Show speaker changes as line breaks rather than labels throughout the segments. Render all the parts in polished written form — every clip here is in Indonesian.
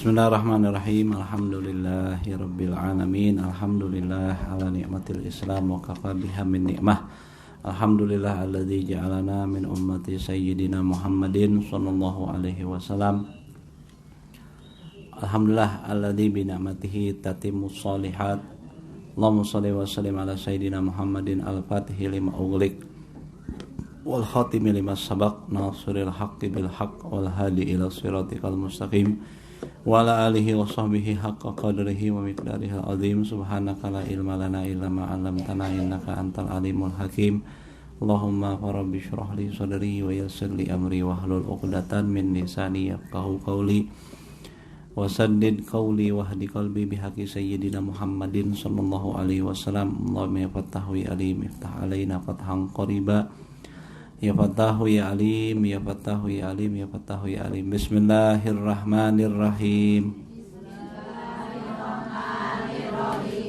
Bismillahirrahmanirrahim. Alhamdulillahirabbil alamin. Alhamdulillah ala ni'matil Islam wa kafa biha min ni'mah. Alhamdulillah alladzi ja'alana min ummati sayyidina Muhammadin sallallahu alaihi wasallam. Alhamdulillah alladzi bi ni'matihi tatimmus shalihat. Allahumma shalli wa sallim ala sayyidina Muhammadin al-Fatihi lima ughliq wal khatimi lima sabaq nasiril haqqi bil haqq wal hadi ila siratikal mustaqim wa ala alihi wa sahbihi haqqa qadrihi wa miqdarihi azim. Subhanaka la ilma lana illa ma 'allamtana innaka antal alimul hakim. Allahumma rabbi shrah li sadri wa yassir li amri wahlul 'uqdatam min lisani yafqahu qawli wa saddid qawli wahdi qalbi bihaqqi sayyidina Muhammadin sallallahu alaihi wasallam. Allahumma ya fattahu ya alim iftah alaina fathan qariba. Ya Fattahu ya Alim, ya Fattahu ya Alim, ya Fattahu ya Alim. Bismillahirrahmanirrahim.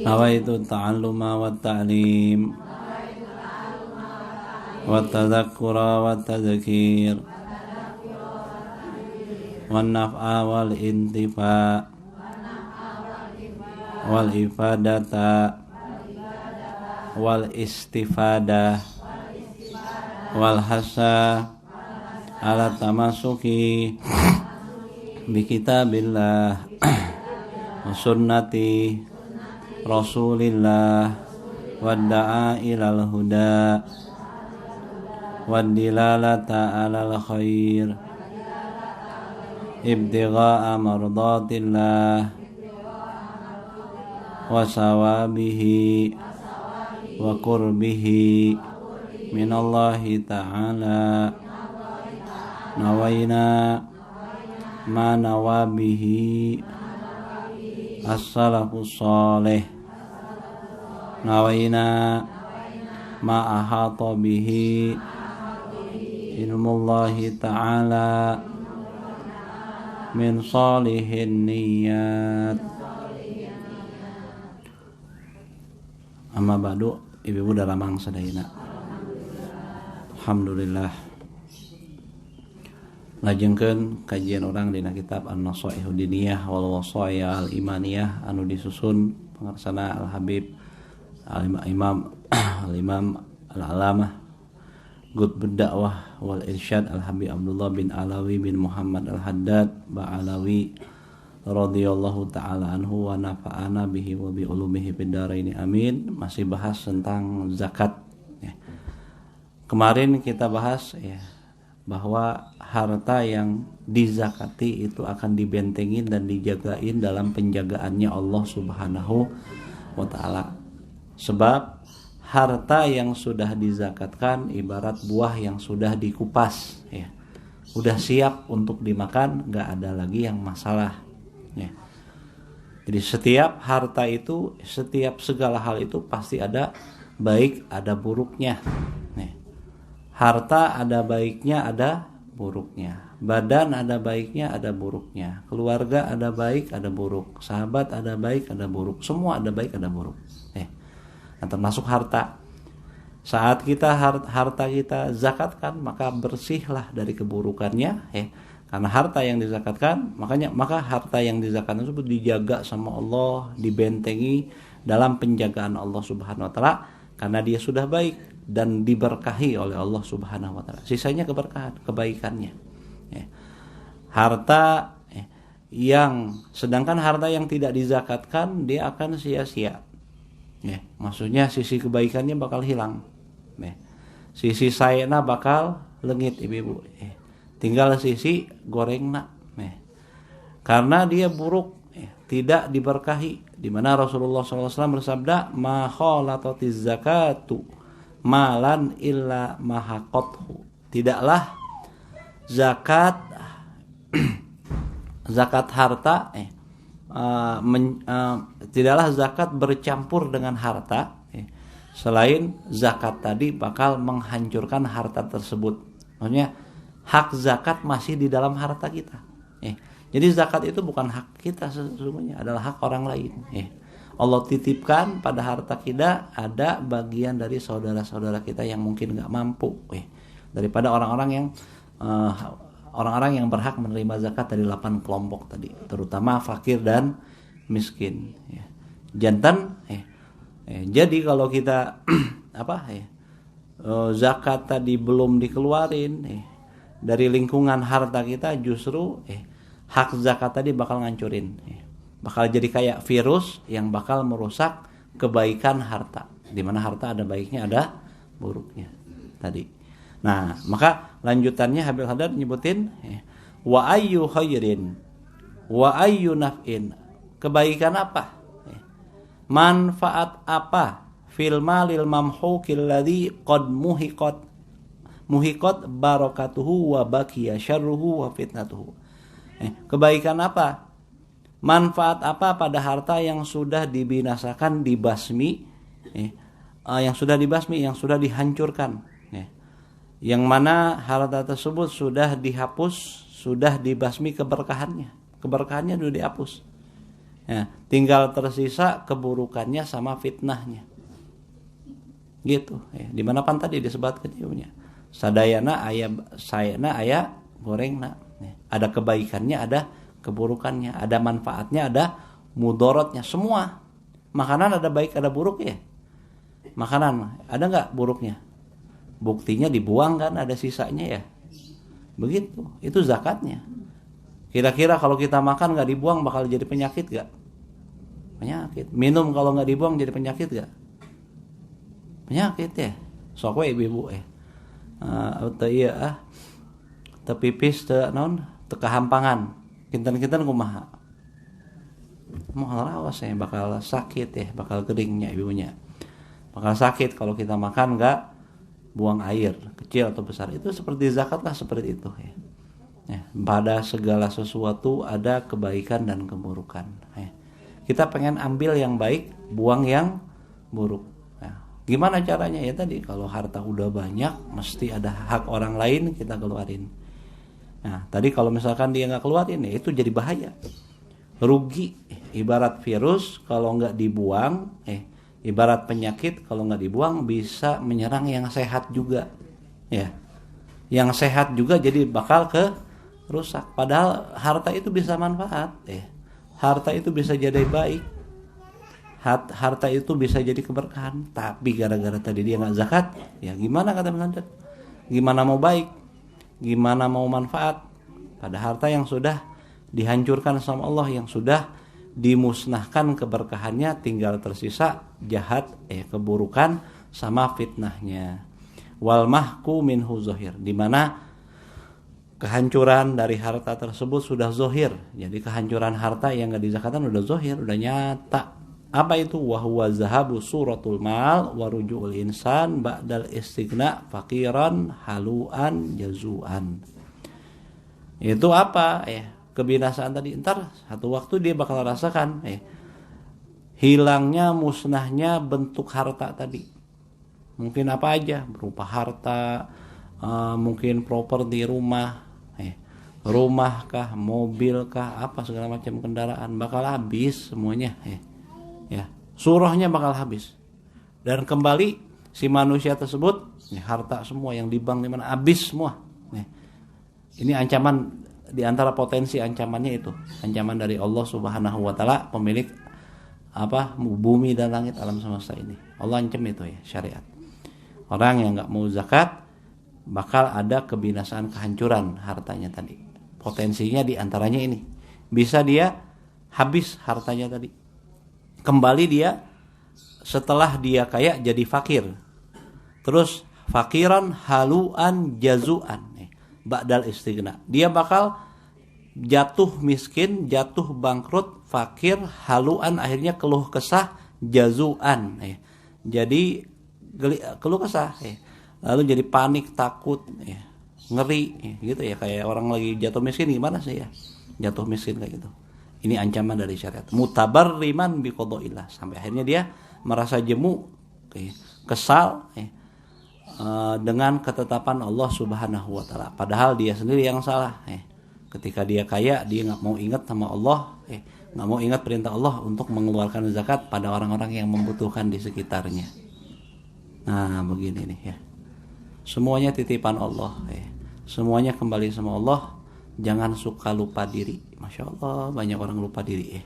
Nawaitu ta'alluma wa ta'lim wa tadhakkura wa tadhkir wa naf'a wal intifa wal ifadata wal istifadah wal hasa ala tamasuki bi kitabillah wa sunnati rasulillah wa da'a ilal huda wa dilalata alal khair ibtigha'a mardatillah wa sawabihi wa qurbihi minallahi ta'ala. Nawaina ma nawabihi as-salafus salih. Nawaina ma ahata bihi ilmullahi ta'ala min salihin niyat. Amma ba'du, ibu-ibu dalamang sadayana. Alhamdulillah, lajengkeun kajian orang dina kitab An-Nasaihud Diniyah wal Wasaya Al-Imaniyah anu disusun pangarsana Al-Habib Al-Imam Al-Alamah Qutbud Da'wah wal Irsyad Al-Habib Abdullah bin Alawi bin Muhammad Al-Haddad Ba'alawi radhiyallahu ta'ala anhu wa nafa'ana bihi wa bi ulumihi fid dharain amin. Masih bahas tentang zakat. Kemarin kita bahas ya bahwa harta yang dizakati itu akan dibentengin dan dijagain dalam penjagaannya Allah Subhanahu wa taala. Sebab harta yang sudah dizakatkan ibarat buah yang sudah dikupas ya. Udah siap untuk dimakan, enggak ada lagi yang masalah ya. Jadi setiap harta itu, setiap segala hal itu pasti ada baik ada buruknya. Harta ada baiknya, ada buruknya. Badan ada baiknya, ada buruknya. Keluarga ada baik, ada buruk. Sahabat ada baik, ada buruk. Semua ada baik, ada buruk. Nah, termasuk harta. Saat kita harta kita zakatkan, maka bersihlah dari keburukannya. Karena harta yang dizakatkan, maka harta yang dizakatkan tersebut dijaga sama Allah, dibentengi dalam penjagaan Allah Subhanahu wa taala karena dia sudah baik dan diberkahi oleh Allah Subhanahu wa taala. Sisanya keberkahan, kebaikannya. Harta sedangkan harta yang tidak dizakatkan dia akan sia-sia. Maksudnya sisi kebaikannya bakal hilang. Sisi sayena bakal leungit ibu-ibu. Tinggal sisi gorengna. Karena dia buruk, tidak diberkahi. Di mana Rasulullah SAW bersabda, "Ma khalatiz zakatu malan illa mahaqathu." Tidaklah zakat harta tidaklah zakat bercampur dengan harta selain zakat tadi bakal menghancurkan harta tersebut. Maksudnya hak zakat masih di dalam harta kita. Jadi zakat itu bukan hak kita sesungguhnya, adalah hak orang lain. Allah titipkan pada harta kita ada bagian dari saudara-saudara kita yang mungkin nggak mampu, daripada orang-orang yang orang-orang yang berhak menerima zakat dari 8 kelompok tadi, terutama fakir dan miskin. Ya. Jantan, jadi kalau kita zakat tadi belum dikeluarin, dari lingkungan harta kita justru hak zakat tadi bakal ngancurin, bakal jadi kayak virus yang bakal merusak kebaikan harta. Di mana harta ada baiknya ada buruknya tadi. Nah, maka lanjutannya Habib Haddad nyebutin wa ayyu khairin wa ayyu naf'in, kebaikan apa, manfaat apa, fil malil mamhukil ladzi qad muhiqat barakatuhu wa baqiya syarruhu wa fitnatuhu. Kebaikan apa, manfaat apa pada harta yang sudah dibinasakan, dibasmi, yang sudah dihancurkan, yang mana harta tersebut sudah dihapus, sudah dibasmi keberkahannya sudah dihapus. Ya, tinggal tersisa keburukannya sama fitnahnya. Gitu, di mana pan tadi disebutkan ilmunya. Sadayana aya gorengna. Ada kebaikannya, ada keburukannya, ada manfaatnya, ada mudorotnya, semua. Makanan ada baik ada buruk ya. Makanan ada enggak buruknya? Buktinya dibuang kan, ada sisanya ya. Begitu, itu zakatnya. Kira-kira kalau kita makan nggak dibuang bakal jadi penyakit gak? Penyakit. Minum kalau nggak dibuang jadi penyakit gak? Penyakit ya. Sok we ibu tepipis teu kahampangan. Kinten-kinten kumaha? Moal raos ya, bakal sakit ya, bakal keringnya ibunya. Bakal sakit kalau kita makan nggak buang air, kecil atau besar. Itu seperti zakat lah, seperti itu ya. Pada segala sesuatu ada kebaikan dan keburukan. Kita pengen ambil yang baik, buang yang buruk. Gimana caranya? Ya tadi, kalau harta udah banyak, mesti ada hak orang lain kita keluarin. Nah, tadi kalau misalkan dia nggak keluarin, ya itu jadi bahaya, rugi. Ibarat virus kalau nggak dibuang, ibarat penyakit kalau nggak dibuang bisa menyerang yang sehat juga. Ya, yang sehat juga jadi bakal rusak. Padahal harta itu bisa manfaat, harta itu bisa jadi baik, harta itu bisa jadi keberkahan. Tapi gara-gara tadi dia nggak zakat, ya gimana kata Ustaz? Gimana mau baik? Gimana mau manfaat? Pada harta yang sudah dihancurkan sama Allah, yang sudah dimusnahkan keberkahannya, tinggal tersisa jahat, keburukan sama fitnahnya. Wal mahku minhu zahir, di mana kehancuran dari harta tersebut sudah zohir. Jadi kehancuran harta yang gak dizakatan udah zohir, udah nyata. Apa itu? Wahuwa zahabu suratul mal warujuul insan ba'dal istighna fakiran haluan jazuan. Itu apa? Kebinasaan tadi. Ntar satu waktu dia bakal rasakan hilangnya, musnahnya bentuk harta tadi. Mungkin apa aja, berupa harta, mungkin properti rumah, rumah kah, mobil kah, apa segala macam kendaraan bakal habis semuanya, ya, surahnya bakal habis. Dan kembali si manusia tersebut, harta semua yang di bank di mana habis semua. Ini ancaman, di antara potensi ancamannya itu, ancaman dari Allah Subhanahu wa taala, pemilik bumi dan langit, alam semesta ini. Allah ancam itu ya, syariat. Orang yang enggak mau zakat bakal ada kebinasaan, kehancuran hartanya tadi. Potensinya diantaranya ini, bisa dia habis hartanya tadi, kembali dia setelah dia kaya jadi fakir, terus fakiran haluan jazuan ba'dal istighna, dia bakal jatuh miskin, jatuh bangkrut, fakir, haluan akhirnya keluh kesah, jazuan jadi keluh kesah, lalu jadi panik, takut, ngeri, gitu ya, kayak orang lagi jatuh miskin gimana sih ya, jatuh miskin kayak gitu. Ini ancaman dari syariat. Mutabarriman biqada'illah, sampai akhirnya dia merasa jemu, kesal dengan ketetapan Allah Subhanahu wa taala. Padahal dia sendiri yang salah. Ketika dia kaya, dia nggak mau ingat sama Allah, nggak mau ingat perintah Allah untuk mengeluarkan zakat pada orang-orang yang membutuhkan di sekitarnya. Nah, begini nih ya. Semuanya titipan Allah, semuanya kembali sama Allah. Jangan suka lupa diri. Masya Allah, banyak orang lupa diri ya.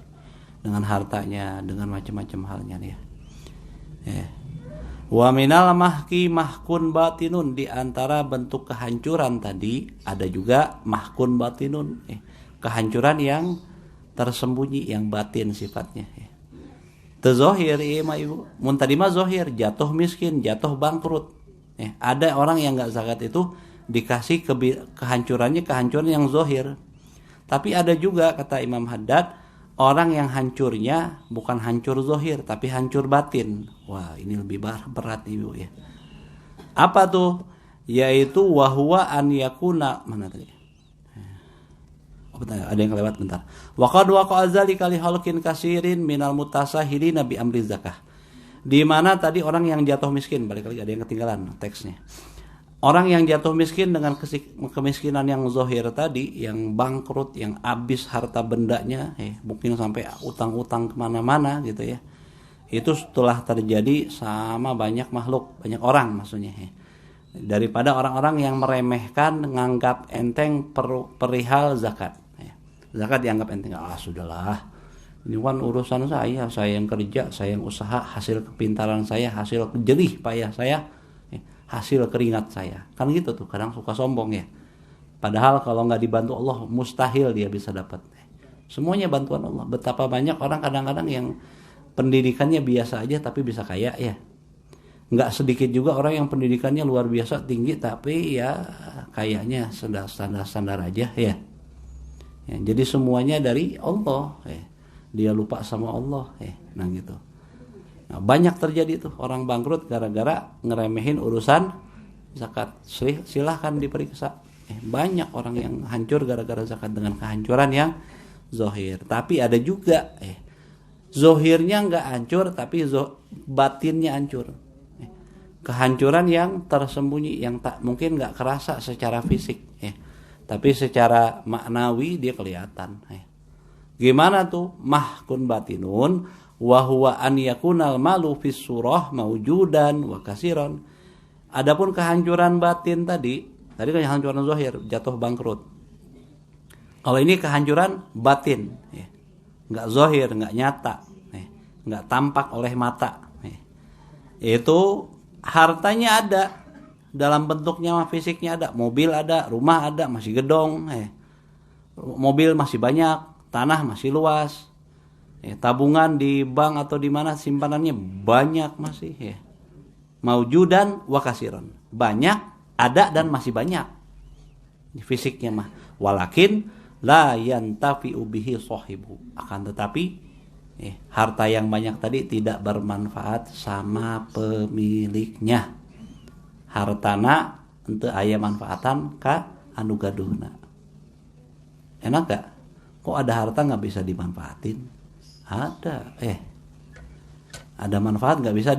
Dengan hartanya, dengan macam-macam halnya nih ya. Wa minal mahki mahkun batinun, di antara bentuk kehancuran tadi ada juga mahkun batinun, kehancuran yang tersembunyi, yang batin sifatnya. Tezohir iya mah ibu, mun tadi mah zohir, jatuh miskin, jatuh bangkrut. Ada orang yang nggak zakat itu dikasih kehancuran yang zohir. Tapi ada juga kata Imam Haddad, orang yang hancurnya bukan hancur zohir tapi hancur batin. Wah, ini lebih berat ibu ya. Apa tuh? Yaitu wahwa an yakuna, mana tadi? Ada yang kelewat bentar. Wa qad waqa'a dzalika li halqin katsirin minal mutasahhilina bi amri zakah. Di mana tadi orang yang jatuh miskin, balik lagi ada yang ketinggalan teksnya. Orang yang jatuh miskin dengan kemiskinan yang zohir tadi, yang bangkrut, yang habis harta bendanya, mungkin sampai utang-utang kemana-mana gitu ya. Itu setelah terjadi sama banyak makhluk, banyak orang maksudnya. Daripada orang-orang yang meremehkan, menganggap enteng perihal zakat. Zakat dianggap enteng, sudahlah. Ini kan urusan saya yang kerja, saya yang usaha, hasil kepintaran saya, hasil jerih payah saya, hasil keringat saya. Kan gitu tuh, kadang suka sombong ya. Padahal kalau nggak dibantu Allah, mustahil dia bisa dapat. Semuanya bantuan Allah. Betapa banyak orang kadang-kadang yang pendidikannya biasa aja tapi bisa kaya ya. Nggak sedikit juga orang yang pendidikannya luar biasa tinggi tapi ya kayaknya standar aja ya. Jadi semuanya dari Allah. Dia lupa sama Allah. Nah gitu. Nah, banyak terjadi tuh orang bangkrut gara-gara ngeremehin urusan zakat. Silahkan diperiksa. Banyak orang yang hancur gara-gara zakat dengan kehancuran yang zohir. Tapi ada juga zohirnya nggak hancur tapi batinnya hancur. Kehancuran yang tersembunyi, yang tak mungkin nggak kerasa secara fisik. Tapi secara maknawi dia kelihatan. Gimana tuh? Mahkun batinun wa huwa an yakunal malu fis surah maujudan wa kasiran. Adapun kehancuran batin tadi kehancuran zahir, jatuh bangkrut. Kalau ini kehancuran batin, nggak zahir, nggak nyata, nggak tampak oleh mata. Itu hartanya ada, dalam bentuknya fisiknya ada, mobil ada, rumah ada, masih gedong, mobil masih banyak, tanah masih luas. Tabungan di bank atau di mana simpanannya banyak masih maujudan wa kasiran, banyak, ada dan masih banyak fisiknya mah. Walakin la yantafi'u bihi sahibu, akan tetapi harta yang banyak tadi tidak bermanfaat sama pemiliknya. Hartana henteu aya manfaatan ka anu gaduhna. Enak gak? Kok ada harta nggak bisa dimanfaatin? Ada, ada manfaat nggak bisa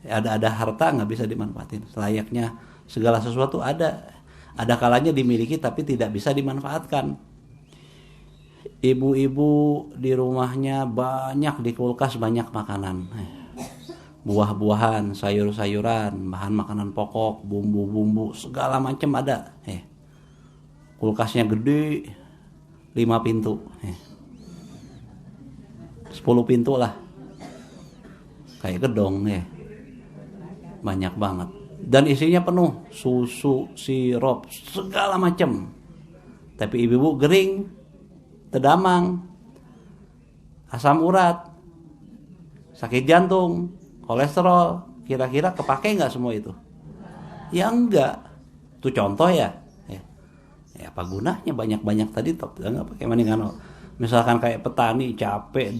ada harta nggak bisa dimanfaatin. Selayaknya segala sesuatu ada kalanya dimiliki tapi tidak bisa dimanfaatkan. Ibu-ibu di rumahnya banyak, di kulkas banyak makanan, buah-buahan, sayur-sayuran, bahan makanan pokok, bumbu-bumbu, segala macam ada. Kulkasnya gede, 5 pintu. 10 pintu lah, kayak gedong banyak banget, dan isinya penuh susu, sirup, segala macam. Tapi ibu-ibu gering, tedamang, asam urat, sakit jantung, kolesterol, kira-kira kepake nggak semua itu? Ya enggak. Itu contoh ya. Apa gunanya banyak-banyak tadi top nggak pakai maningan. Misalkan kayak petani capek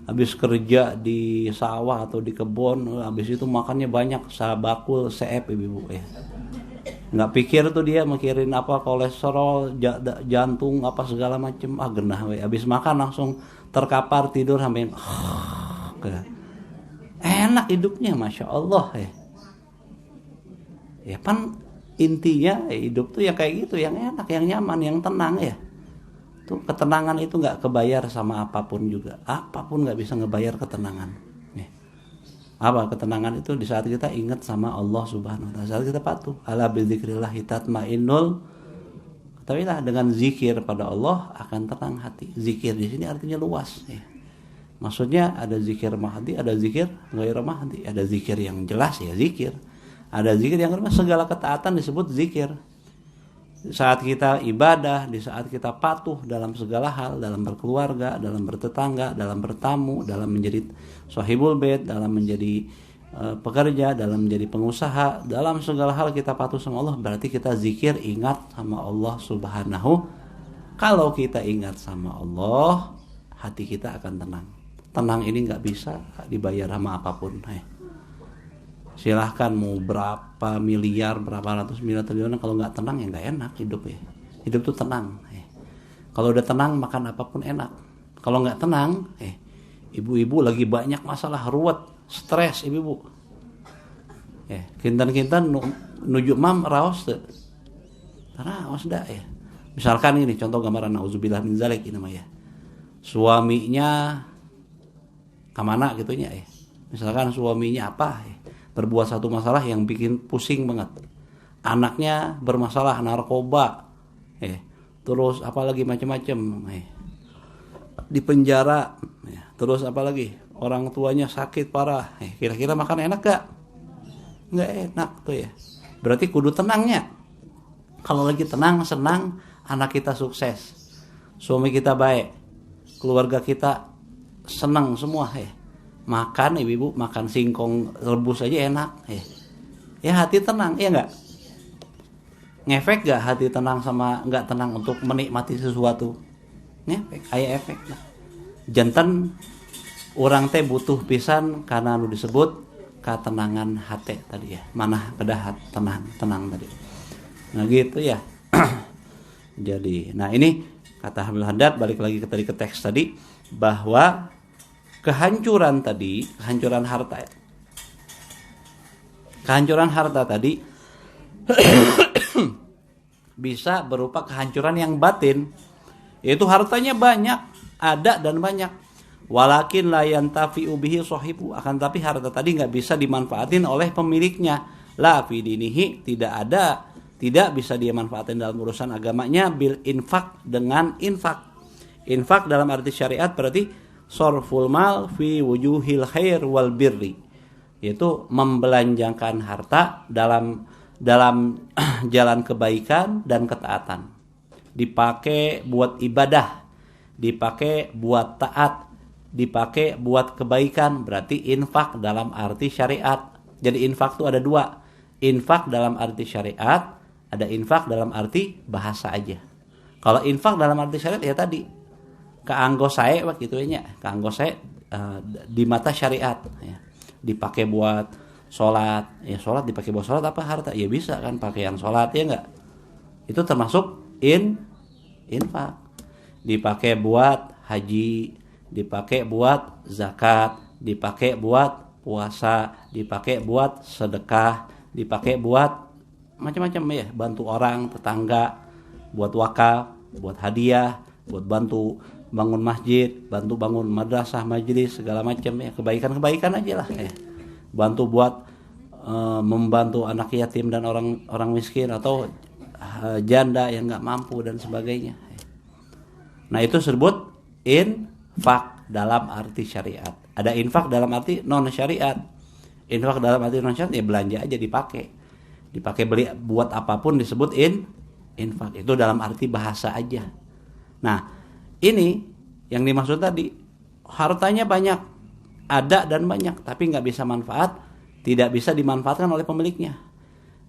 habis kerja di sawah atau di kebun, habis itu makannya banyak, sabakul seep ibu nggak pikir tuh dia mikirin apa kolesterol, jantung apa segala macem, genah habis makan langsung terkapar tidur sampai enak hidupnya, masya Allah ya pan intinya hidup tuh ya kayak gitu, yang enak, yang nyaman, yang tenang ya. Tuh ketenangan itu nggak kebayar sama apapun juga. Apapun nggak bisa ngebayar ketenangan. Apa ketenangan itu? Di saat kita ingat sama Allah Subhanahu wa taala, saat kita patuh. Ala bidzikrillah tatmainnul, Tapi lah dengan zikir pada Allah akan tenang hati. Zikir di sini artinya luas ya. Maksudnya ada zikir mahdi, ada zikir ghair mahdi, ada zikir yang jelas ya zikir. Ada zikir yang kedua, segala ketaatan disebut zikir. Saat kita ibadah, di saat kita patuh dalam segala hal, dalam berkeluarga, dalam bertetangga, dalam bertamu, dalam menjadi sahibul bait, dalam menjadi pekerja, dalam menjadi pengusaha, dalam segala hal kita patuh sama Allah, berarti kita zikir, ingat sama Allah Subhanahu. Kalau kita ingat sama Allah, hati kita akan tenang. Tenang ini nggak bisa dibayar sama apapun. Silahkan mau berapa miliar, berapa ratus miliar triliun, kalau nggak tenang ya nggak enak hidup ya. Hidup tuh tenang. Kalau udah tenang makan apapun enak. Kalau nggak tenang, ibu-ibu lagi banyak masalah, ruwet, stres ibu-ibu. Kintan-kintan nuju mam raos teu. Raos dah ya. Misalkan ini contoh gambaran nauzubillah min zalik ini mah ya. Suaminya kemana gitunya ya. Misalkan suaminya apa ya, berbuat satu masalah yang bikin pusing banget. Anaknya bermasalah narkoba. Terus apalagi macam-macam. Di penjara. Terus apalagi orang tuanya sakit parah. Kira-kira makan enak gak? Nggak enak tuh ya. Berarti kudu tenangnya. Kalau lagi tenang, senang, anak kita sukses, suami kita baik, keluarga kita senang semua makan ibu-ibu makan singkong rebus aja enak ya hati tenang ya nggak? Ngefek gak hati tenang sama nggak tenang untuk menikmati sesuatu? Ngefek, aya efek lah. Jantan orang teh butuh pisan karena nu disebut ketenangan hati tadi ya. Mana kedah tenang tadi. Nah gitu ya. Jadi, nah ini kata Hamil Haddad, balik lagi ke teks tadi, bahwa kehancuran harta tadi bisa berupa kehancuran yang batin, yaitu hartanya banyak, ada dan banyak. Walakin la yantafi'u bihi sahibu, akan tapi harta tadi nggak bisa dimanfaatin oleh pemiliknya. La fi dinihi, tidak bisa dia manfaatin dalam urusan agamanya bil infak, dengan infak. Infak dalam arti syariat berarti sorful mal fi wujuhil khair wal birri, yaitu membelanjakan harta dalam jalan kebaikan dan ketaatan. Dipakai buat ibadah, dipakai buat taat, dipakai buat kebaikan, berarti infak dalam arti syariat. Jadi infak itu ada dua, infak dalam arti syariat, ada infak dalam arti bahasa aja. Kalau infak dalam arti syariat ya tadi keanggo sae gitu nya, keanggo sae di mata syariat ya. Dipakai buat sholat, ya sholat dipakai buat sholat apa harta? Ya bisa kan pakaian sholat ya enggak? Itu termasuk infak. Dipakai buat haji, dipakai buat zakat, dipakai buat puasa, dipakai buat sedekah, dipakai buat macam-macam ya, bantu orang, tetangga, buat wakaf, buat hadiah, buat bantu bangun masjid, bantu bangun madrasah, majelis, segala macam ya, kebaikan-kebaikan aja lah ya. Bantu buat membantu anak yatim dan orang miskin atau janda yang nggak mampu dan sebagainya. Nah itu disebut infak dalam arti syariat. Ada infak dalam arti non syariat. Infak dalam arti non syariat ya belanja aja, dipakai beli buat apapun disebut infak. Itu dalam arti bahasa aja. Nah ini yang dimaksud tadi, hartanya banyak, ada dan banyak, tapi nggak bisa manfaat, tidak bisa dimanfaatkan oleh pemiliknya.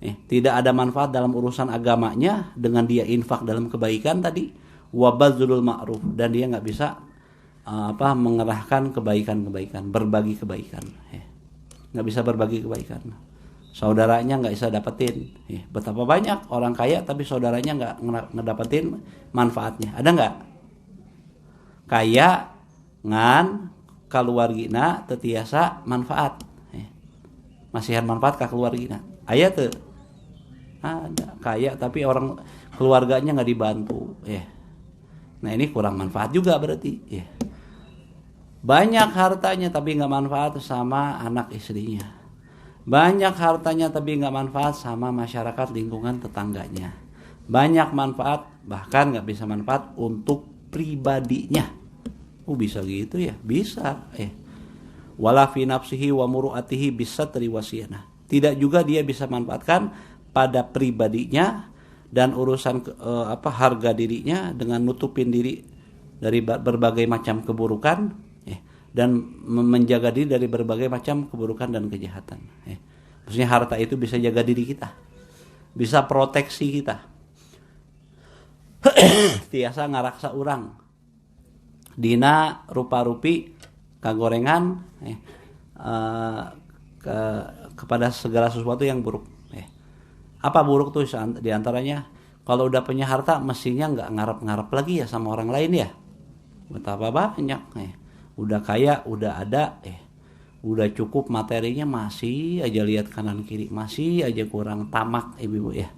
Tidak ada manfaat dalam urusan agamanya dengan dia infak dalam kebaikan tadi, wabadzulul ma'ruf, dan dia nggak bisa mengerahkan kebaikan-kebaikan, berbagi kebaikan. Nggak bisa berbagi kebaikan. Saudaranya nggak bisa dapetin. Betapa banyak orang kaya tapi saudaranya nggak ngedapetin manfaatnya. Ada nggak? Kaya ngan kaluargina teu tiasa manfaat. Masihan manfaat ka keluargina. Aya teu? Ada. Kaya tapi orang keluarganya nggak dibantu. Nah ini kurang manfaat juga berarti. Banyak hartanya tapi nggak manfaat sama anak istrinya. Banyak hartanya tapi nggak manfaat sama masyarakat lingkungan tetangganya. banyak manfaat, bahkan nggak bisa manfaat untuk pribadinya. Bisa gitu ya? Bisa. Wala fi nafsihi wa muru'atihi bisatri wasiyana. Tidak juga dia bisa manfaatkan pada pribadinya dan urusan harga dirinya dengan nutupin diri dari berbagai macam keburukan, dan menjaga diri dari berbagai macam keburukan dan kejahatan. Maksudnya harta itu bisa jaga diri kita, bisa proteksi kita. Tiasa ngaraksa urang dina rupa-rupi kagorengan kepada segala sesuatu yang buruk. Apa buruk tuh diantaranya? Kalau udah punya harta mestinya nggak ngarep-ngarep lagi ya sama orang lain ya. Betapa banyak. Udah kaya, udah ada, udah cukup materinya, masih aja lihat kanan kiri, masih aja kurang. Tamak, ibu ya.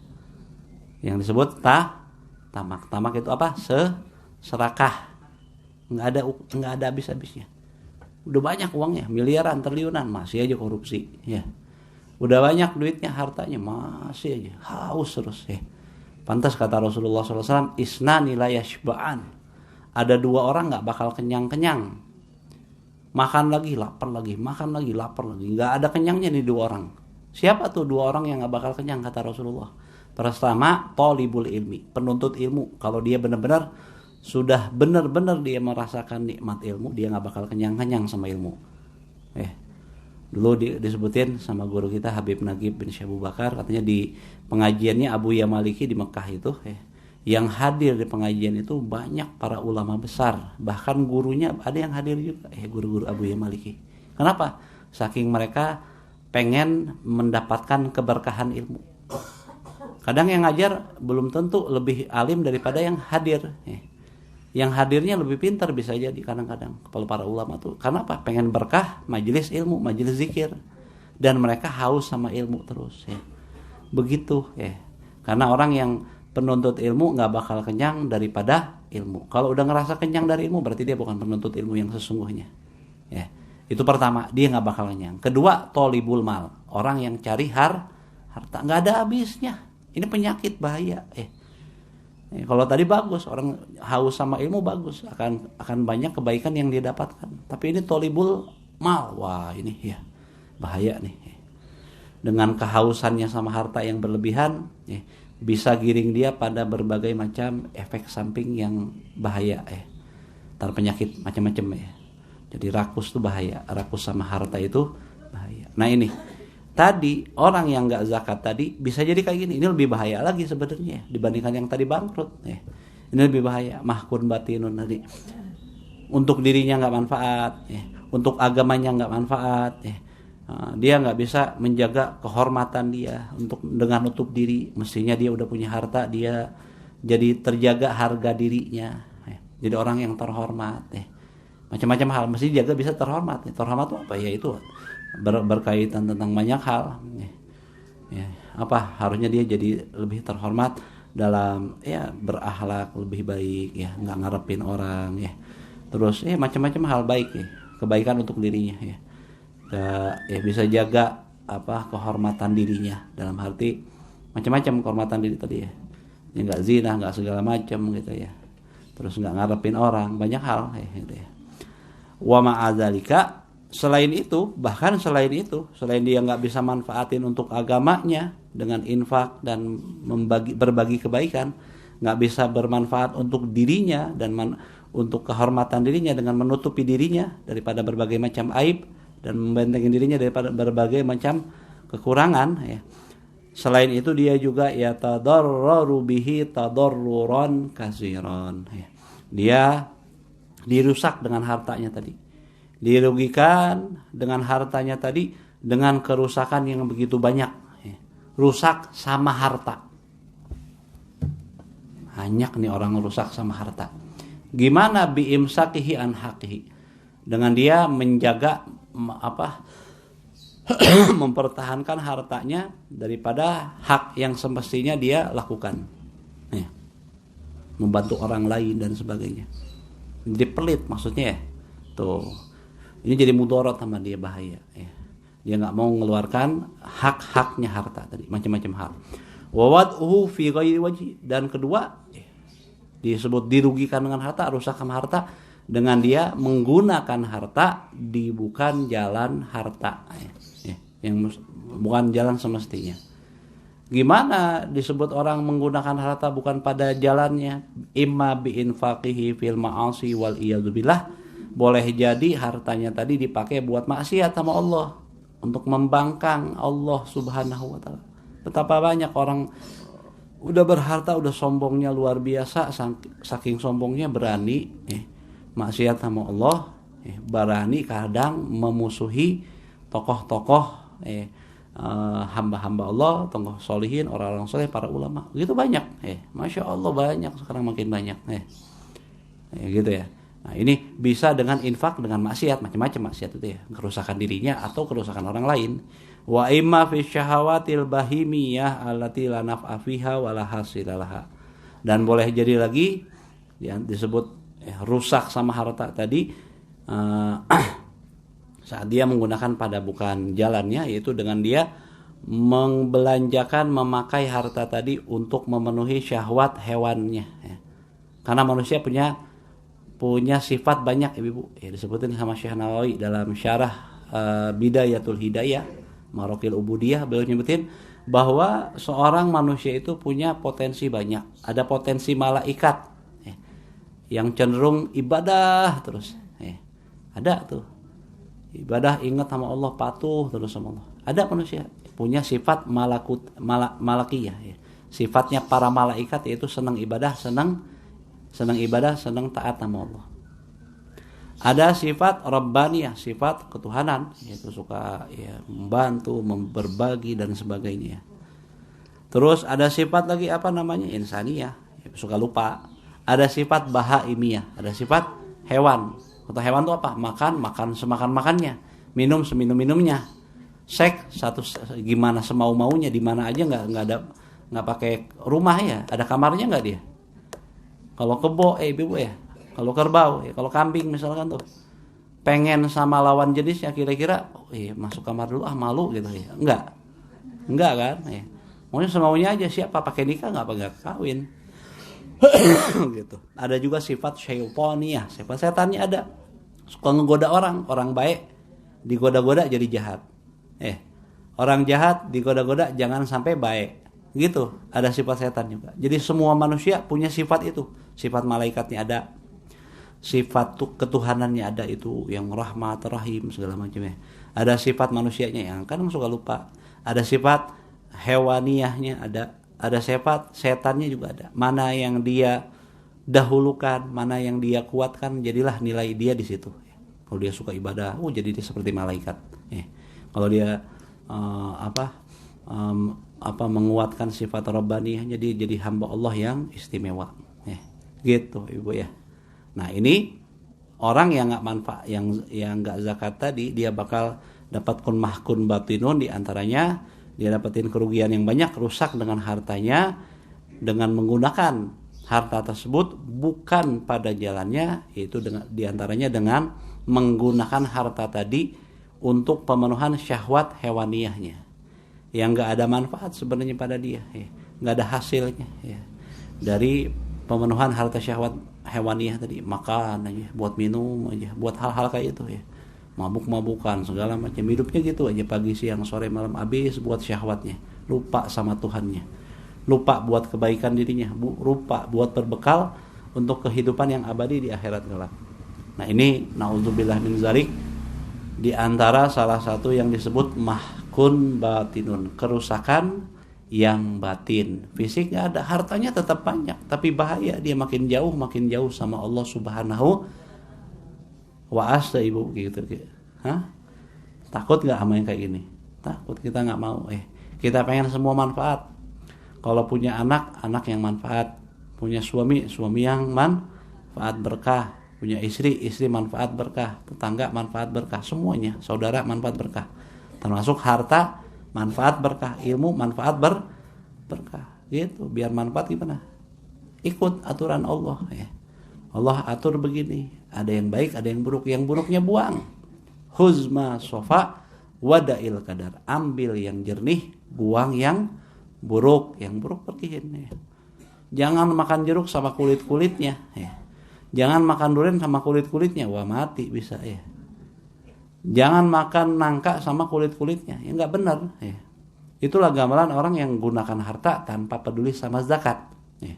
Yang disebut tamak. Tamak itu apa? Serakah. Nggak ada habis-habisnya. Udah banyak uangnya, miliaran, triliunan, masih aja korupsi, ya. Udah banyak duitnya, hartanya, masih aja haus terus, ya. Pantas kata Rasulullah SAW, isnani la yashba'an. Ada dua orang nggak bakal kenyang-kenyang. Makan lagi, lapar lagi, makan lagi, lapar lagi. Nggak ada kenyangnya nih dua orang. Siapa tuh dua orang yang nggak bakal kenyang kata Rasulullah? Pertama, thalibul ilmi, penuntut ilmu. Kalau dia benar-benar sudah benar-benar dia merasakan nikmat ilmu, dia nggak bakal kenyang-kenyang sama ilmu. Dulu disebutin sama guru kita Habib Nagib bin Syekh Abu Bakar, katanya di pengajiannya Abu Ya Maliki di Mekah itu, yang hadir di pengajian itu banyak para ulama besar, bahkan gurunya ada yang hadir juga, guru-guru Abu Ya Maliki. Kenapa? Saking mereka pengen mendapatkan keberkahan ilmu. Kadang yang ngajar belum tentu lebih alim daripada yang hadir. Yang hadirnya lebih pintar bisa jadi kadang-kadang kepala para ulama tuh. Karena apa? Pengen berkah majelis ilmu, majelis zikir, dan mereka haus sama ilmu terus. Begitu. Karena orang yang penuntut ilmu nggak bakal kenyang daripada ilmu. Kalau udah ngerasa kenyang dari ilmu, berarti dia bukan penuntut ilmu yang sesungguhnya. Itu pertama, dia nggak bakal kenyang. Kedua, tolibul mal, orang yang cari harta nggak ada habisnya. Ini penyakit bahaya. Kalau tadi bagus, orang haus sama ilmu bagus, akan banyak kebaikan yang dia dapatkan. Tapi ini tolibul mal, wah ini ya bahaya nih. Dengan kehausannya sama harta yang berlebihan, bisa giring dia pada berbagai macam efek samping yang bahaya, tar penyakit macam-macam ya. Jadi rakus tuh bahaya, rakus sama harta itu bahaya. Nah ini tadi orang yang nggak zakat tadi bisa jadi kayak gini. Ini lebih bahaya lagi sebenarnya dibandingkan yang tadi bangkrut. Ini lebih bahaya. Mahkun batinun tadi. Untuk dirinya nggak manfaat, untuk agamanya nggak manfaat. Dia nggak bisa menjaga kehormatan dia untuk dengan nutup diri. Mestinya dia udah punya harta, dia jadi terjaga harga dirinya. Jadi orang yang terhormat. Macam-macam hal mesti jaga bisa terhormat. Terhormat itu apa ya? Itu berkaitan tentang banyak hal. Apa harusnya dia jadi lebih terhormat dalam berakhlak lebih baik, nggak ngarepin orang, terus macam-macam hal baik, kebaikan untuk dirinya, bisa jaga kehormatan dirinya dalam arti macam-macam kehormatan diri tadi, nggak zina, nggak segala macam gitu ya, terus nggak ngarepin orang, banyak hal gitu ya. Wa ma'adzalika, selain itu, selain dia nggak bisa manfaatin untuk agamanya dengan infak dan berbagi kebaikan, nggak bisa bermanfaat untuk dirinya dan untuk kehormatan dirinya dengan menutupi dirinya daripada berbagai macam aib dan membentengi dirinya daripada berbagai macam kekurangan. Selain itu dia juga tadarraru bihi tadarruran katsiran. Dia dirusak dengan hartanya tadi. Dirugikan dengan hartanya tadi dengan kerusakan yang begitu banyak. Rusak sama harta. Banyak nih orang rusak sama harta. Gimana biimsakihi an haqihi? Dengan dia menjaga mempertahankan hartanya daripada hak yang semestinya dia lakukan. Membantu orang lain dan sebagainya. Jadi pelit maksudnya ya. Tuh. Ini jadi mudarat sama dia, bahaya. Dia nggak mau mengeluarkan hak-haknya harta tadi, macam-macam hal. Wa wad'uhu fi ghairi wajhi, dan kedua disebut dirugikan dengan harta, rusak sama harta, dengan dia menggunakan harta di bukan jalan harta, yang bukan jalan semestinya. Gimana disebut orang menggunakan harta bukan pada jalannya? Imma bi infaqihi fil ma'asi wal iyadzubillah. Boleh jadi hartanya tadi dipakai buat maksiat sama Allah, untuk membangkang Allah Subhanahu wa taala. Betapa banyak orang udah berharta, udah sombongnya luar biasa, saking sombongnya berani maksiat sama Allah, berani kadang memusuhi tokoh-tokoh hamba-hamba Allah, tokoh solihin, orang-orang soleh, para ulama. Gitu banyak, masya Allah banyak, sekarang makin banyak, gitu ya. Nah ini bisa dengan infak, dengan maksiat, macam-macam maksiat itu ya, kerusakan dirinya atau kerusakan orang lain. Wa imma fi syahawatil bahimiyah allati la naf'a fiha wa la hasilalaha. Dan boleh jadi lagi yang disebut rusak sama harta tadi saat dia menggunakan pada bukan jalannya, yaitu dengan dia membelanjakan, memakai harta tadi untuk memenuhi syahwat hewannya, karena manusia punya sifat banyak, ibu, disebutin sama Syekh Nawawi dalam syarah Bidayatul Hidayah Marokil Ubudiyah. Beliau nyebutin bahwa seorang manusia itu punya potensi banyak. Ada potensi malaikat yang cenderung ibadah terus, ada tuh ibadah, ingat sama Allah, patuh terus sama Allah. Ada manusia punya sifat malakiyah, sifatnya para malaikat, yaitu senang ibadah, senang taat sama Allah. Ada sifat rabbaniyah, sifat ketuhanan, yaitu suka membantu, berbagi dan sebagainya. Terus ada sifat lagi insaniyah, suka lupa. Ada sifat bahaimiyah, ada sifat hewan. Atau hewan itu apa? Makan semakan-makannya, minum seminum-minumnya, seks gimana semau-maunya, di mana aja, nggak pakai rumah ya, ada kamarnya nggak dia? Kalau kebo ibu kalau kerbau kalau kambing misalkan tuh pengen sama lawan jenisnya, kira-kira masuk kamar dulu, malu gitu ya? Enggak kan? Maunya semaunya aja, siapa pakai nikah nggak kawin. Gitu. Ada juga sifat syaitaniyah, sifat setannya ada, suka ngegoda orang baik digoda-goda jadi jahat, orang jahat digoda-goda jangan sampai baik, gitu. Ada sifat setan juga. Jadi semua manusia punya sifat itu. Sifat malaikatnya ada, sifat ketuhanannya ada, itu yang rahmat rahim segala macamnya. Ada sifat manusianya yang kan suka lupa. Ada sifat hewaniyahnya ada sifat setannya juga ada. Mana yang dia dahulukan, mana yang dia kuatkan, jadilah nilai dia di situ. Kalau dia suka ibadah, jadi dia seperti malaikat. Kalau dia menguatkan sifat rabbaniyahnya, jadi hamba Allah yang istimewa. Gitu ibu ya. Nah ini orang yang nggak manfaat, yang nggak zakat tadi, dia bakal dapat kun mahkun batinun, diantaranya dia dapetin kerugian yang banyak, rusak dengan hartanya, dengan menggunakan harta tersebut bukan pada jalannya, yaitu diantaranya dengan menggunakan harta tadi untuk pemenuhan syahwat hewaniyahnya, yang nggak ada manfaat sebenarnya pada dia, nggak ada hasilnya dari pemenuhan harta syahwat hewaniyah tadi. Makan aja, buat minum aja, buat hal-hal kayak itu mabuk-mabukan segala macam, hidupnya gitu aja, pagi siang sore malam, habis buat syahwatnya, lupa sama Tuhannya, lupa buat kebaikan dirinya, lupa buat berbekal untuk kehidupan yang abadi di akhirat kelak. Nah ini naudzubillah min zalik, di antara salah satu yang disebut mahkun batinun, kerusakan yang batin. Fisik nggak ada, hartanya tetap banyak, tapi bahaya, dia makin jauh sama Allah Subhanahu wa asa, ibu gitu. Takut nggak sama yang kayak gini? Takut, kita nggak mau. Kita pengen semua manfaat. Kalau punya anak yang manfaat, punya suami yang manfaat berkah, punya istri manfaat berkah, tetangga manfaat berkah, semuanya saudara manfaat berkah, termasuk harta manfaat berkah, ilmu manfaat berkah, gitu. Biar manfaat gimana? Ikut aturan Allah. Allah atur begini, ada yang baik, ada yang buruk. Yang buruknya buang. Huzma sofa wada'il kadar, ambil yang jernih, buang yang buruk, yang buruk pergihin ya. Jangan makan jeruk sama kulit-kulitnya ya. Jangan makan durian sama kulit-kulitnya, wah mati bisa ya. Jangan makan nangka sama kulit-kulitnya, ya nggak benar ya. Itulah gambaran orang yang gunakan harta tanpa peduli sama zakat ya.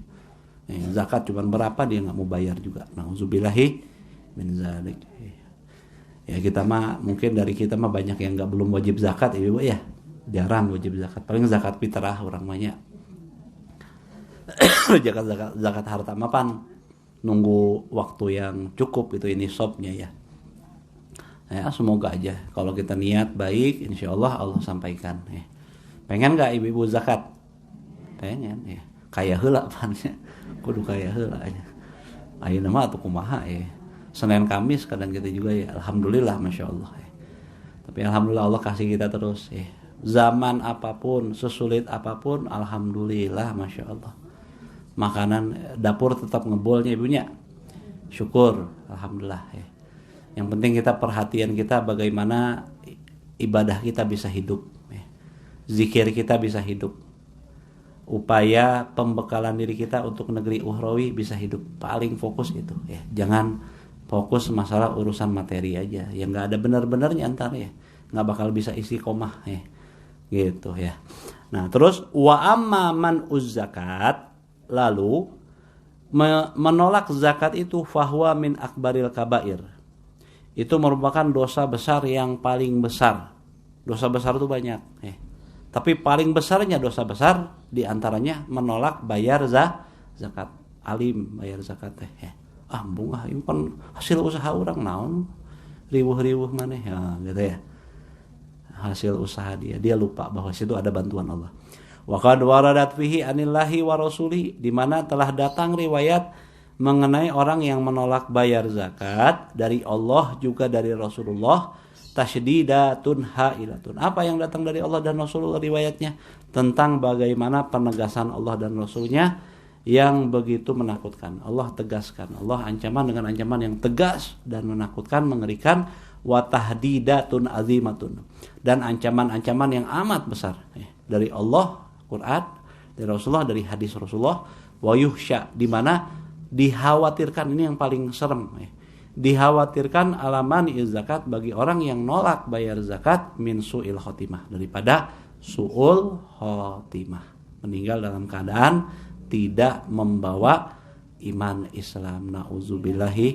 Zakat cuma berapa dia nggak mau bayar juga. Nauzubillahi min zalik. Ya kita mah mungkin dari kita mah banyak yang nggak belum wajib zakat ibu ya, jarang wajib zakat, paling zakat fitrah orang banyak. zakat harta mah pan nunggu waktu yang cukup itu ini nisabnya ya. Ya semoga aja kalau kita niat baik insya Allah Allah sampaikan ya. Pengen nggak ibu-ibu zakat? Pengen ya. Kaya heula pan ya. Kudu kaya heula nya. Ayeuna mah atuh kumaha ya. Senin Kamis kadang kita juga ya. Alhamdulillah masya Allah ya. Tapi alhamdulillah Allah kasih kita terus ya. Zaman apapun, sesulit apapun, alhamdulillah masya Allah. Makanan dapur tetap ngebolnya ibunya. Syukur, alhamdulillah ya. Yang penting kita perhatian kita bagaimana ibadah kita bisa hidup ya. Zikir kita bisa hidup. Upaya pembekalan diri kita untuk negeri ukhrawi bisa hidup. Paling fokus itu ya. Jangan fokus masalah urusan materi aja. Yang gak ada benar-benarnya antar ya. Gak bakal bisa istiqomah ya. Gitu ya. Nah terus wa amma man zakat, lalu menolak zakat itu fahwa min akbaril kabair. Itu merupakan dosa besar yang paling besar. Dosa besar itu banyak ya. Tapi paling besarnya dosa besar diantaranya menolak bayar zakat. Alim bayar zakat teh ya. Bunga itu kan hasil usaha orang naon riwuh-riwuh maneh ya gitu ya. Hasil usaha dia lupa bahwa situ ada bantuan Allah. Wa qad waradat fihi anillahi wa rasuli, di mana telah datang riwayat mengenai orang yang menolak bayar zakat dari Allah juga dari Rasulullah, tasydidatun hailatun. Apa yang datang dari Allah dan Rasulullah riwayatnya tentang bagaimana penegasan Allah dan Rasulnya yang begitu menakutkan. Allah tegaskan, Allah ancaman dengan ancaman yang tegas dan menakutkan, mengerikan, wa tahdidatun azimatun, dan ancaman-ancaman yang amat besar dari Allah Quran, dari Rasulullah, dari hadis Rasulullah, wa yuhsya, di mana dikhawatirkan, ini yang paling serem dikhawatirkan alamani zakat bagi orang yang nolak bayar zakat min su'il khotimah, daripada su'ul khotimah, meninggal dalam keadaan tidak membawa iman Islam. Nauzubillahi.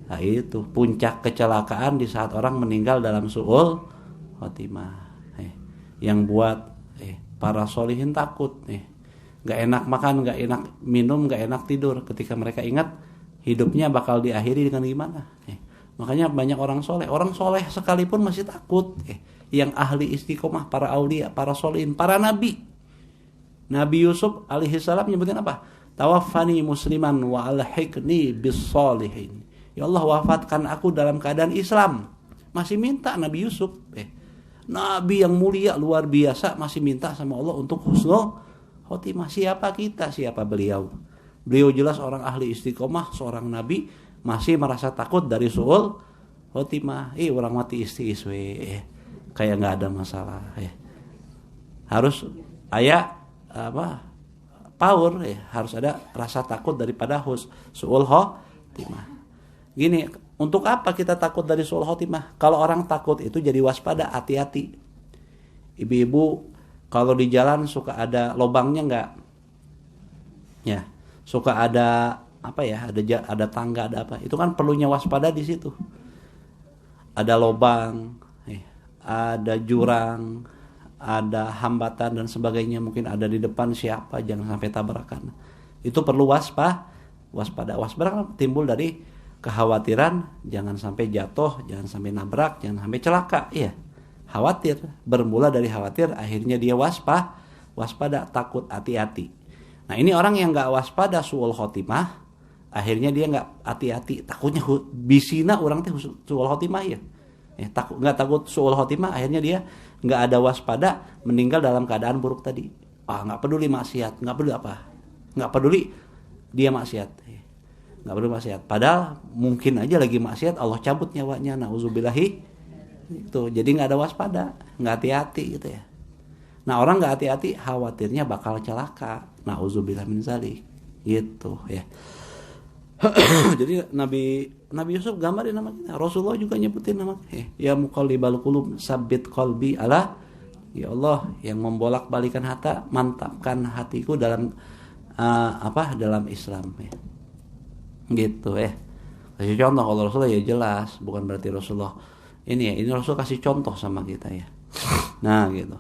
Nah, itu puncak kecelakaan di saat orang meninggal dalam su'ul khotimah. Yang buat para solihin takut gak enak makan, gak enak minum, gak enak tidur ketika mereka ingat hidupnya bakal diakhiri dengan gimana. Makanya banyak orang soleh sekalipun masih takut. Yang ahli istiqomah, para aulia, para solihin, para nabi. Nabi Yusuf alaihissalam nyebutin apa? Tawaffani musliman wa alhiqni bis solihin. Ya Allah, wafatkan aku dalam keadaan Islam. Masih minta Nabi Yusuf. Nabi yang mulia luar biasa masih minta sama Allah untuk husnul khotimah. Siapa kita? Siapa beliau? Beliau jelas orang ahli istiqomah, seorang nabi, masih merasa takut dari su'ul khotimah. Orang mati istiis kayak nggak ada masalah Harus power harus ada rasa takut daripada su'ul khotimah. Gini, untuk apa kita takut dari su'ul khotimah? Kalau orang takut itu jadi waspada, hati-hati. Ibu-ibu kalau di jalan suka ada lobangnya enggak? Ya, suka ada ada tangga, ada apa? Itu kan perlunya waspada di situ. Ada lobang, ada jurang, ada hambatan dan sebagainya, mungkin ada di depan siapa, jangan sampai tabrakan. Itu perlu waspada. Waspada kan timbul dari kekhawatiran jangan sampai jatuh, jangan sampai nabrak, jangan sampai celaka. Iya, khawatir, bermula dari khawatir, akhirnya dia waspada, takut, hati-hati. Nah ini orang yang nggak waspada su'ul khotimah, akhirnya dia nggak hati-hati, takutnya bisina orang teh su'ul khotimah nggak takut su'ul khotimah, akhirnya dia nggak ada waspada, meninggal dalam keadaan buruk tadi. Nggak peduli maksiat, nggak peduli dia maksiat, nggak peduli maksiat. Padahal mungkin aja lagi maksiat Allah cabut nyawanya, nauzubillahi. Itu jadi nggak ada waspada, nggak hati-hati gitu ya. Nah orang nggak hati-hati khawatirnya bakal celaka. Nauzubillah min zalik. Gitu ya. Jadi Nabi Yusuf gambarin nama kita. Rasulullah juga nyebutin nama kita. Ya muqallibal qulub sabbit qalbi ala, ya Allah yang membolak-balikan hati, mantapkan hatiku dalam dalam Islam ya. Gitu ya. Kasih contoh kalau Rasulullah ya jelas, bukan berarti Rasulullah ini Rasul kasih contoh sama kita ya. Nah gitu.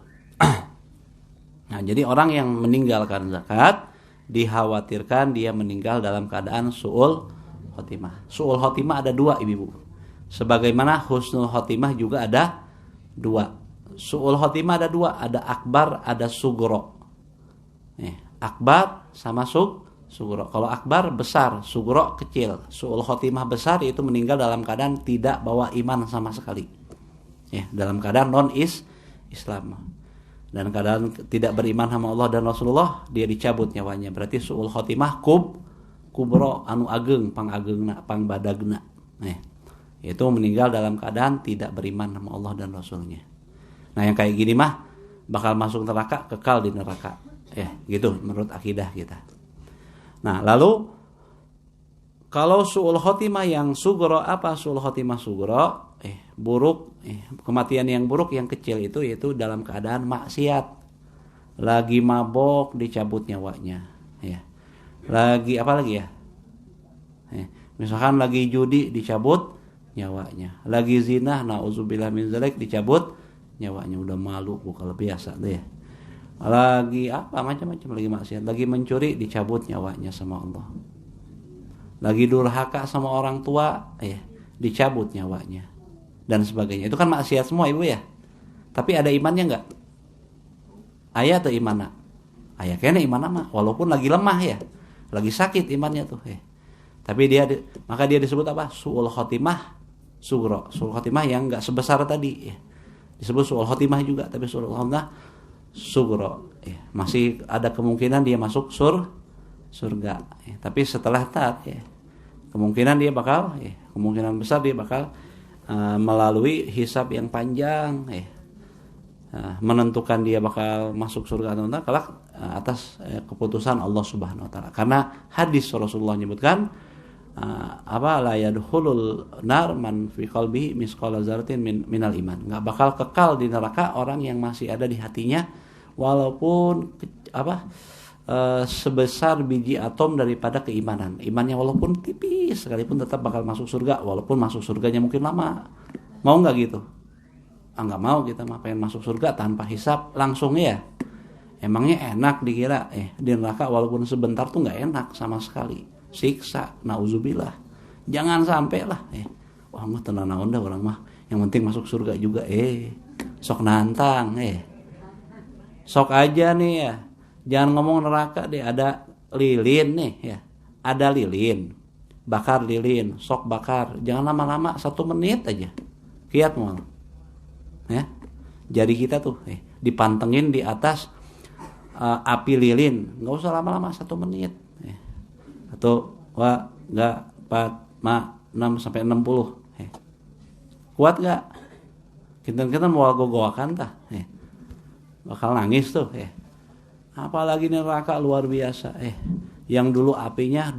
Nah jadi orang yang meninggalkan zakat dikhawatirkan dia meninggal dalam keadaan su'ul khotimah. Su'ul khotimah ada dua ibu. Sebagaimana husnul khotimah juga ada dua. Su'ul khotimah ada dua, ada akbar, ada sugro. Akbar sama sugro. Kalau akbar besar, sugro kecil. Su'ul khotimah besar yaitu meninggal dalam keadaan tidak bawa iman sama sekali. Dalam keadaan non-Islam. Dan keadaan tidak beriman sama Allah dan Rasulullah, dia dicabut nyawanya. Berarti su'ul khotimah kubro anu ageng, pang agengna, pang badagna. Itu meninggal dalam keadaan tidak beriman sama Allah dan Rasulnya. Nah yang kayak gini mah bakal masuk neraka, kekal di neraka. Gitu menurut akidah kita. Nah lalu kalau su'ul khotimah yang sugro, apa su'ul khotimah sugro? Buruk, kematian yang buruk yang kecil itu yaitu dalam keadaan maksiat, lagi mabok dicabut nyawanya, lagi apa lagi ya, misalkan lagi judi dicabut nyawanya, lagi zina, nauzubillah min dzalik, dicabut nyawanya, udah malu bukan biasa deh, lagi apa macam-macam, lagi maksiat, lagi mencuri dicabut nyawanya sama Allah, lagi durhaka sama orang tua, dicabut nyawanya. Dan sebagainya. Itu kan maksiat semua ibu ya. Tapi ada imannya enggak? Ayah atau imanna? Ayah kayaknya imanna mah walaupun lagi lemah ya. Lagi sakit imannya tuh. Tapi maka dia disebut apa? Su'ul khotimah sugro. Su'ul khotimah yang enggak sebesar tadi ya. Disebut su'ul khotimah juga, tapi su'ul khotimah sugro. Masih ada kemungkinan dia masuk surga. Tapi setelah taat kemungkinan dia bakal kemungkinan besar dia bakal melalui hisab yang panjang menentukan dia bakal masuk surga atau tidak kelak atas keputusan Allah Subhanahu wa taala. Karena hadis Rasulullah menyebutkan la yadkhulul nar man fi qalbihi misqala dzarratin minal iman. Enggak bakal kekal di neraka orang yang masih ada di hatinya walaupun sebesar biji atom daripada keimanan. Imannya walaupun tipis sekalipun tetap bakal masuk surga, walaupun masuk surganya mungkin lama. Mau nggak gitu? Nggak mau, kita mah pengen masuk surga tanpa hisab langsung ya. Emangnya enak dikira di neraka walaupun sebentar tuh nggak enak sama sekali. Siksa, nauzubillah. Jangan sampai lah wah mah tenang naon dah orang mah. Yang penting masuk surga juga sok nantang sok aja nih ya. Jangan ngomong neraka deh, ada lilin nih ya. Ada lilin. Bakar lilin, sok bakar. Jangan lama-lama, 1 menit aja. Kiat mau. Jari kita tuh dipantengin di atas api lilin. Enggak usah lama-lama, 1 menit. 1, 2, 3, 4, 5, 6 sampai 60. Kuat enggak? Kita mau gogoakan tah. Bakal nangis tuh apalagi neraka luar biasa yang dulu apinya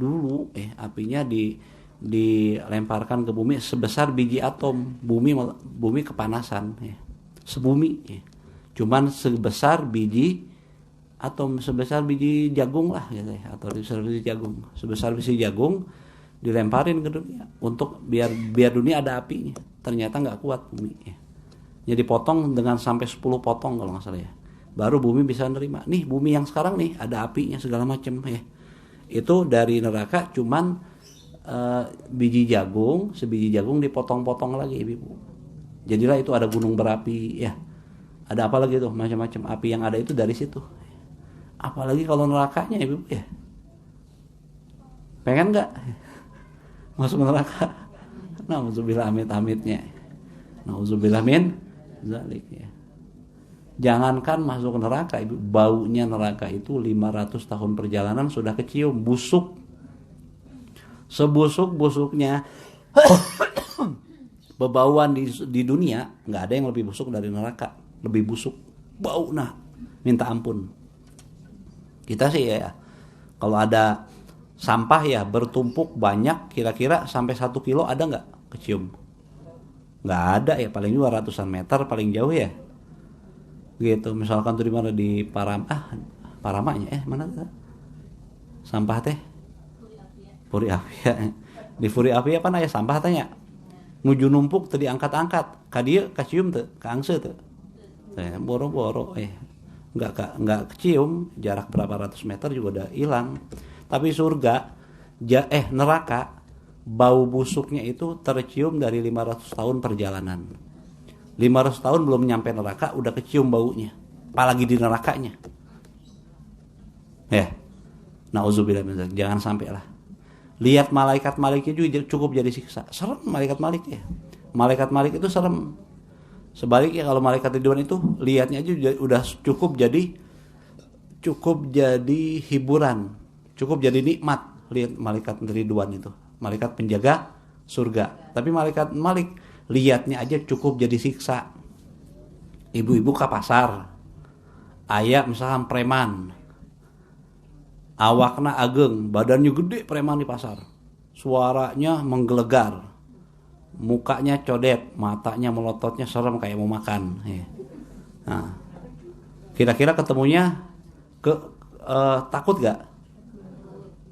dilemparkan ke bumi sebesar biji atom, bumi kepanasan sebumi cuman sebesar biji atom, sebesar biji jagung lah gitu atau sebesar biji jagung dilemparin ke dunia untuk biar dunia ada apinya, ternyata nggak kuat bumi jadi potong dengan sampai 10 potong kalau nggak salah baru bumi bisa nerima. Nih bumi yang sekarang nih ada apinya segala macam Itu dari neraka cuman sebiji jagung dipotong-potong lagi ibu. Jadilah itu ada gunung berapi Ada apa lagi tuh macam-macam api yang ada itu dari situ. Apalagi kalau nerakanya ibu Pengen nggak masuk neraka? Nauzubillah amit-amitnya. Nauzubillah min zalik Jangankan masuk neraka, ibu, baunya neraka itu 500 tahun perjalanan sudah kecium, busuk. Sebusuk-busuknya bebauan di dunia, nggak ada yang lebih busuk dari neraka, lebih busuk. Bau minta ampun. Kita sih ya, kalau ada sampah ya bertumpuk banyak, kira-kira sampai 1 kilo ada nggak kecium? Nggak ada ya, paling juga ratusan meter paling jauh ya. Gitu, misalkan tuh di mana di Paramanya mana tuh? Sampah teh? Puri Afia. Di Puri Afia apa aya sampah tanya? Nuju numpuk teu diangkat-angkat. Ka dieu kacium teu, ka angse teu. Boro-boro enggak kecium, jarak berapa ratus meter juga udah hilang. Tapi surga neraka bau busuknya itu tercium dari 500 tahun perjalanan. 500 tahun belum nyampe neraka udah kecium baunya, apalagi di nerakanya. Nauzubillah min dzalik, jangan sampai lah. Lihat malaikat-malaiknya juga cukup jadi siksa. Serem malaikat malik ya. Malaikat malik itu serem. Sebaliknya kalau malaikat Ridwan itu lihatnya aja udah cukup jadi hiburan, cukup jadi nikmat. Lihat malaikat Ridwan itu, malaikat penjaga surga. Tapi malaikat malik lihatnya aja cukup jadi siksa. Ibu-ibu ke pasar, aya misalkan preman, awakna ageng, badannya gede preman di pasar, suaranya menggelegar, mukanya codet, matanya melototnya serem kayak mau makan. Nah, kira-kira ketemunya takut gak?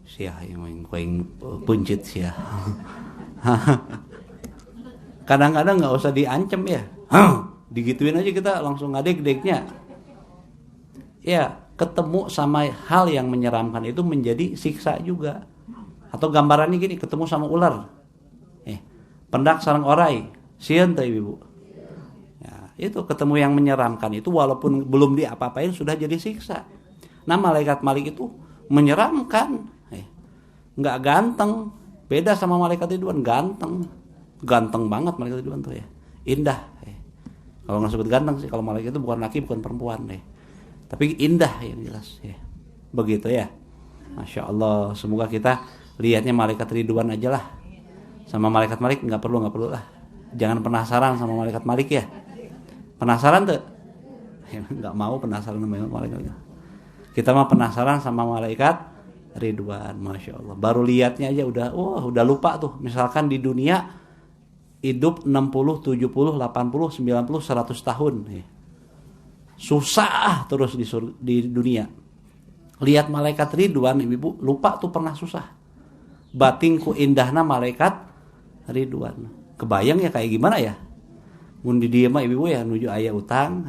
Sia yang puncit sia. Kadang-kadang nggak usah diancam ya, digituin aja kita langsung ngadek-deknya. Ya, ketemu sama hal yang menyeramkan itu menjadi siksa juga. Atau gambarannya gini, ketemu sama ular, pendak sareng orai, sieun teh ibu. Ya, itu ketemu yang menyeramkan itu walaupun belum diapa-apain sudah jadi siksa. Nah, malaikat malik itu menyeramkan, nggak ganteng, beda sama malaikat Ridwan, ganteng banget malaikat Ridwan tuh ya, indah. Kalau nggak sebut ganteng sih, kalau malaikat itu bukan laki bukan perempuan tapi indah yang jelas ya. Begitu ya. Masya Allah, semoga kita lihatnya malaikat Ridwan aja lah. Sama malaikat malik nggak perlu lah. Jangan penasaran sama malaikat malik ya. Penasaran tuh? Nggak mau penasaran sama malaikat. Kita mah penasaran sama malaikat Ridwan, masya Allah. Baru lihatnya aja udah lupa tuh. Misalkan di dunia hidup 60, 70, 80, 90, 100 tahun. Susah terus di dunia. Lihat malaikat Ridwan, ibu lupa tuh pernah susah. Batingku indahna malaikat Ridwan. Kebayang ya kayak gimana ya? Mun di dieu mah ibu ya nuju aya utang,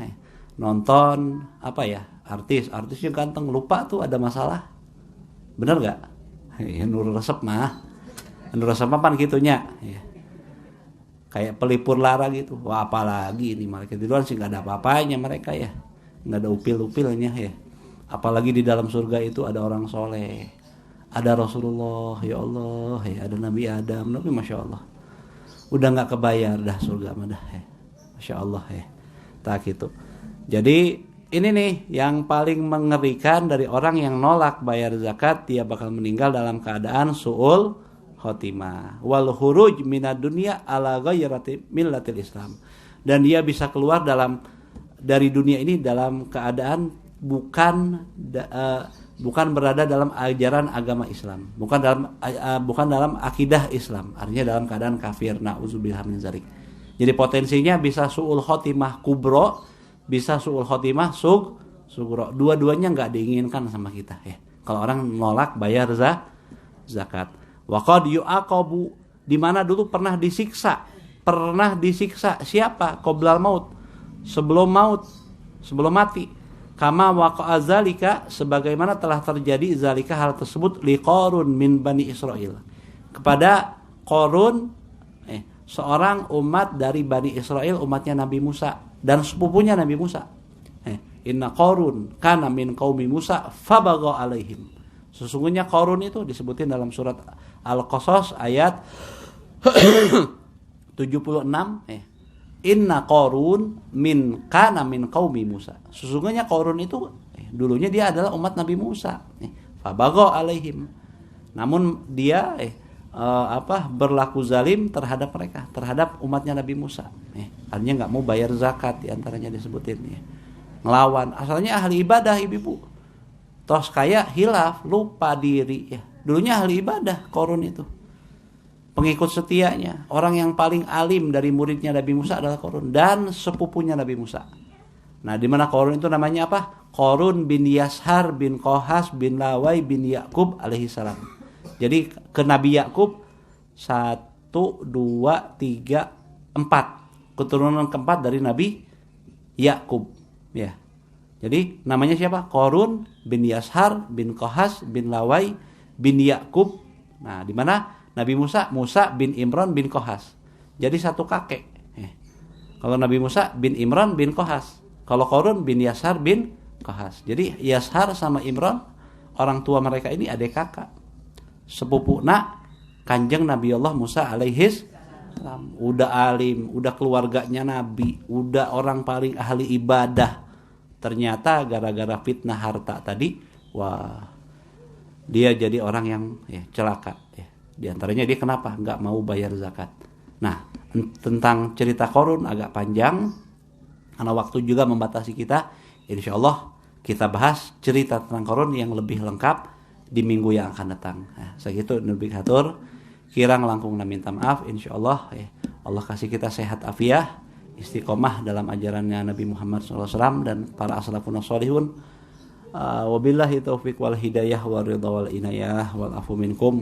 nonton artisnya ganteng, lupa tuh ada masalah. Bener gak? Nur resep mah pan gitunya. Kayak pelipur lara gitu. Wah, apalagi ini malaikat Ridwan sih gak ada apa-apanya mereka ya. Gak ada upil-upilnya ya. Apalagi di dalam surga itu ada orang soleh, ada Rasulullah, ya Allah, ada Nabi Adam, Nabi Masya Allah. Udah gak kebayar dah surga mah dah ya. Masya Allah ya. Tak gitu. Jadi ini nih yang paling mengerikan dari orang yang nolak bayar zakat, dia bakal meninggal dalam keadaan su'ul khotimah wal khuruj minad dunya ala ghairati millatil Islam, dan dia bisa keluar dari dunia ini dalam keadaan bukan berada dalam ajaran agama Islam, bukan dalam akidah Islam, artinya dalam keadaan kafir. Nauzubillah min dzalik. Jadi potensinya bisa su'ul khotimah kubro, bisa su'ul khotimah sugro. Dua-duanya nggak diinginkan sama kita ya. Kalau orang nolak bayar zakat. Wa qad yu'aqabu, di mana dulu pernah disiksa siapa? Qoblal maut, sebelum mati. Kama waqa'a zalika, sebagaimana telah terjadi zalika hal tersebut li Qarun min Bani Israil, kepada Qarun, seorang umat dari Bani Israil, umatnya Nabi Musa dan sepupunya Nabi Musa. Inna Qarun kana min qaumi Musa fabagha alaihim. Sesungguhnya Qarun itu disebutin dalam surat Al-Qasas ayat 76. Inna Qarun kana min qaumi Musa. Sesungguhnya Qarun itu dulunya dia adalah umat Nabi Musa. Fabagha alaihim. Namun dia berlaku zalim terhadap mereka, terhadap umatnya Nabi Musa. Artinya nggak mau bayar zakat, diantaranya disebutin. ngelawan. Asalnya ahli ibadah ibu-ibu. Tos kayak hilaf, lupa diri ya. Dulunya ahli ibadah Qarun itu. Pengikut setianya, orang yang paling alim dari muridnya Nabi Musa adalah Qarun dan sepupunya Nabi Musa. Nah, di mana Qarun itu namanya apa? Qarun bin Yashar bin Kohas bin Lawai bin Yakub alaihi salam. Jadi ke Nabi Yakub 1, 2, 3, 4. Keturunan keempat dari Nabi Yakub. Ya. Jadi namanya siapa? Qarun bin Yashar bin Kohas bin Lawai bin Yakub. Nah, di mana Nabi Musa bin Imran bin Kohas. Jadi satu kakek. Kalau Nabi Musa bin Imran bin Kohas. Kalau Qarun bin Yashar bin Kohas. Jadi Yashar sama Imran, orang tua mereka ini adik kakak. Sepupuna Kanjeng Nabi Allah Musa alaihis salam. Udah alim, udah keluarganya Nabi, udah orang paling ahli ibadah. Ternyata gara-gara fitnah harta tadi, wah, dia jadi orang yang celaka. Di antaranya dia kenapa? Nggak mau bayar zakat. Nah, tentang cerita Qarun agak panjang, karena waktu juga membatasi kita. Insya Allah kita bahas cerita tentang Qarun yang lebih lengkap di minggu yang akan datang. Nah, segitu Nabi Hatur. Kirang langkung minta maaf. Insya Allah Allah kasih kita sehat afiah, istiqomah dalam ajarannya Nabi Muhammad SAW dan para aslafun sholihun. Wabillahi taufiq wal hidayah wal ridha wal inayah wal afu minkum.